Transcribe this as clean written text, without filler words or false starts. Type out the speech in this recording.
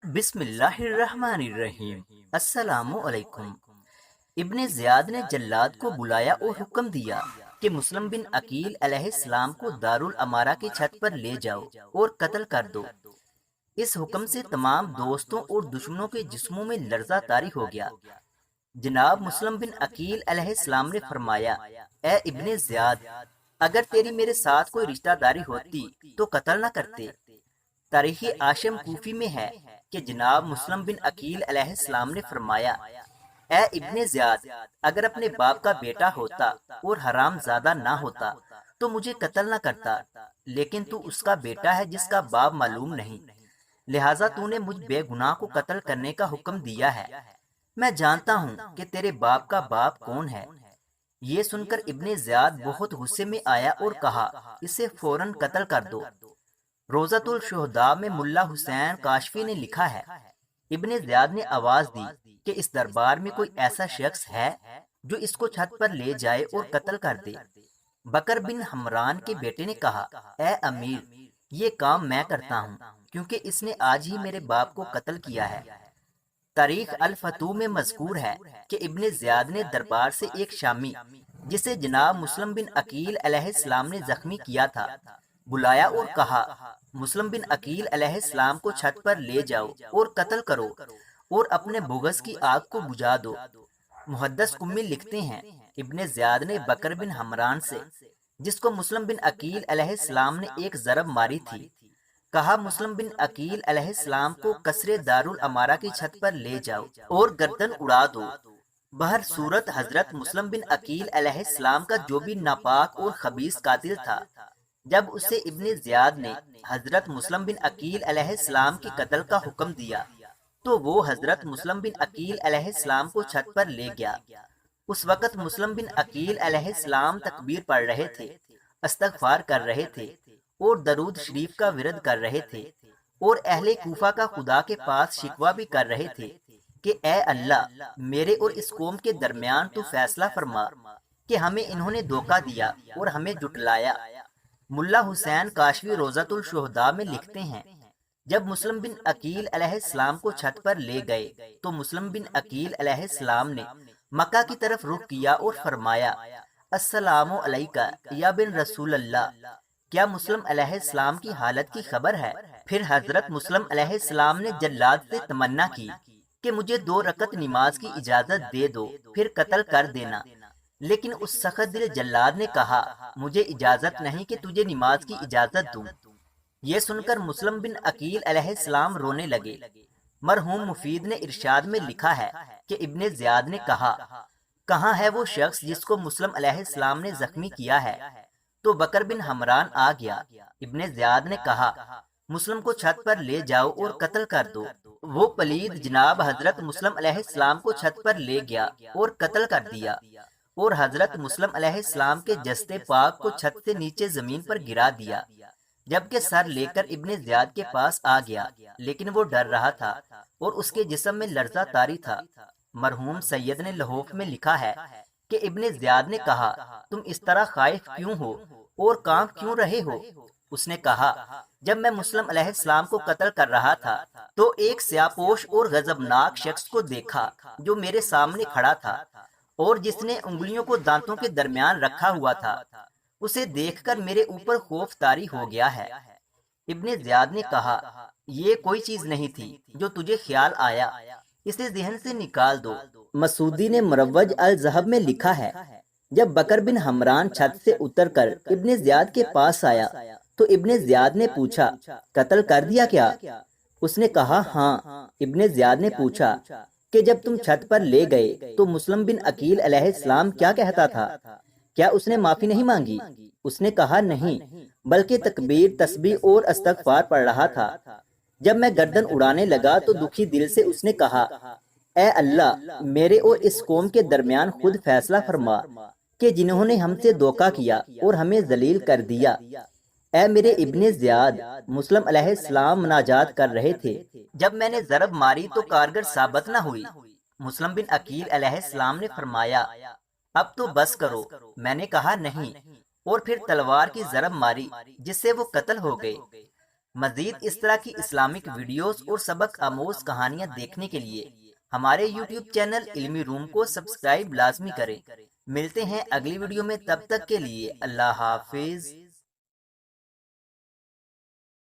بسم اللہ الرحمن الرحیم۔ السلام علیکم۔ ابن زیاد نے جلاد کو بلایا اور حکم دیا کہ مسلم بن عقیل علیہ السلام کو دارالامارہ کی چھت پر لے جاؤ اور قتل کر دو۔ اس حکم سے تمام دوستوں اور دشمنوں کے جسموں میں لرزہ طاری ہو گیا۔ جناب مسلم بن عقیل علیہ السلام نے فرمایا، اے ابن زیاد، اگر تیری میرے ساتھ کوئی رشتہ داری ہوتی تو قتل نہ کرتے۔ تاریخ عاشم کوفی میں ہے کہ جناب مسلم بن عقیل علیہ السلام نے فرمایا، اے ابن زیاد، اگر اپنے باپ کا بیٹا ہوتا اور حرام زادہ نہ ہوتا تو مجھے قتل نہ کرتا، لیکن تو اس کا بیٹا ہے جس کا باپ معلوم نہیں، لہٰذا تو نے مجھ بے گناہ کو قتل کرنے کا حکم دیا ہے۔ میں جانتا ہوں کہ تیرے باپ کا باپ کون ہے۔ یہ سن کر ابن زیاد بہت غصے میں آیا اور کہا، اسے فوراً قتل کر دو۔ روضۃ الشہداء میں ملا حسین کاشفی نے لکھا ہے، ابن زیاد نے آواز دی کہ اس دربار میں کوئی ایسا شخص ہے جو اس کو چھت پر لے جائے اور قتل کر دے۔ بکر بن حمران کے بیٹے نے کہا، اے امیر، یہ کام میں کرتا ہوں کیونکہ اس نے آج ہی میرے باپ کو قتل کیا ہے۔ تاریخ الفتوح میں مذکور ہے کہ ابن زیاد نے دربار سے ایک شامی جسے جناب مسلم بن عقیل علیہ السلام نے زخمی کیا تھا بلایا اور کہا، مسلم بن عقیل علیہ السلام کو چھت پر لے جاؤ اور قتل کرو اور اپنے بغض کی آگ کو بجھا دو۔ محدث امی لکھتے ہیں، ابن زیاد نے بکر بن حمران سے، جس کو مسلم بن عقیل علیہ السلام نے ایک ضرب ماری تھی، کہا مسلم بن عقیل علیہ السلام کو قصر دارالامارہ کی چھت پر لے جاؤ اور گردن اڑا دو۔ بہر صورت حضرت مسلم بن عقیل علیہ السلام کا جو بھی ناپاک اور خبیث قاتل تھا، جب اسے ابن زیاد نے حضرت مسلم بن عقیل علیہ السلام کی قتل کا حکم دیا تو وہ حضرت مسلم بن عقیل علیہ السلام کو چھت پر لے گیا۔ اس وقت مسلم بن عقیل علیہ السلام تکبیر پڑھ رہے تھے، استغفار کر رہے تھے اور درود شریف کا ورد کر رہے تھے، اور اہل کوفہ کا خدا کے پاس شکوہ بھی کر رہے تھے کہ اے اللہ، میرے اور اس قوم کے درمیان تو فیصلہ فرما کہ ہمیں انہوں نے دھوکہ دیا اور ہمیں جھٹلایا۔ ملا حسین کاشفی روضۃ الشہداء میں لکھتے ہیں، جب مسلم بن عقیل علیہ السلام کو چھت پر لے گئے تو مسلم بن عقیل علیہ السلام نے مکہ کی طرف رخ کیا اور فرمایا، السلام علیکہ یا بن رسول اللہ، کیا مسلم علیہ السلام کی حالت کی خبر ہے؟ پھر حضرت مسلم علیہ السلام نے جلاد سے تمنا کی کہ مجھے 2 رکعت نماز کی اجازت دے دو، پھر قتل کر دینا، لیکن اس سخت دل جلاد نے کہا، مجھے اجازت نہیں کہ تجھے نماز کی اجازت دوں۔ یہ سن کر مسلم بن عقیل علیہ السلام رونے لگے۔ مرحوم مفید نے ارشاد میں لکھا ہے کہ ابن زیاد نے کہا، کہاں ہے وہ شخص جس کو مسلم علیہ السلام نے زخمی کیا ہے؟ تو بکر بن حمران آ گیا۔ ابن زیاد نے کہا، مسلم کو چھت پر لے جاؤ اور قتل کر دو۔ وہ پلید جناب حضرت مسلم علیہ السلام کو چھت پر لے گیا اور قتل کر دیا، اور حضرت مسلم علیہ السلام کے جسد پاک کو چھت سے نیچے زمین پر گرا دیا، جبکہ سر لے کر ابن زیاد کے پاس آ گیا، لیکن وہ ڈر رہا تھا اور اس کے جسم میں لرزہ طاری تھا۔ مرحوم سید نے لحوف میں لکھا ہے کہ ابن زیاد نے کہا، تم اس طرح خائف کیوں ہو اور کانپ کیوں رہے ہو؟ اس نے کہا، جب میں مسلم علیہ السلام کو قتل کر رہا تھا تو ایک سیاپوش اور غضبناک شخص کو دیکھا جو میرے سامنے کھڑا تھا اور جس نے انگلیوں کو دانتوں کے درمیان رکھا ہوا تھا، اسے دیکھ کر میرے اوپر خوف طاری ہو گیا ہے۔ ابن زیاد نے کہا، یہ کوئی چیز نہیں تھی جو تجھے خیال آیا، اسے ذہن سے نکال دو۔ مسعودی نے مروج الذہب میں لکھا ہے، جب بکر بن حمران چھت سے اتر کر ابن زیاد کے پاس آیا تو ابن زیاد نے پوچھا، قتل کر دیا کیا؟ اس نے کہا، ہاں۔ ابن زیاد نے پوچھا کہ جب تم چھت پر لے گئے تو مسلم بن عقیل علیہ السلام کیا کہتا تھا؟ کیا اس نے معافی نہیں مانگی؟ اس نے کہا، نہیں، بلکہ تکبیر، تسبیح اور استغفار پڑھ رہا تھا۔ جب میں گردن اڑانے لگا تو دکھی دل سے اس نے کہا، اے اللہ، میرے اور اس قوم کے درمیان خود فیصلہ فرما کہ جنہوں نے ہم سے دھوکہ کیا اور ہمیں ذلیل کر دیا۔ اے میرے ابن زیاد، مسلم علیہ السلام مناجات کر رہے تھے، جب میں نے ضرب ماری تو کارگر ثابت نہ ہوئی۔ مسلم بن عقیل علیہ السلام نے فرمایا، اب تو بس کرو۔ میں نے کہا، نہیں، اور پھر تلوار کی ضرب ماری جس سے وہ قتل ہو گئے۔ مزید اس طرح کی اسلامک ویڈیوز اور سبق آموز کہانیاں دیکھنے کے لیے ہمارے یوٹیوب چینل علمی روم کو سبسکرائب لازمی کریں۔ ملتے ہیں اگلی ویڈیو میں، تب تک کے لیے اللہ حافظ۔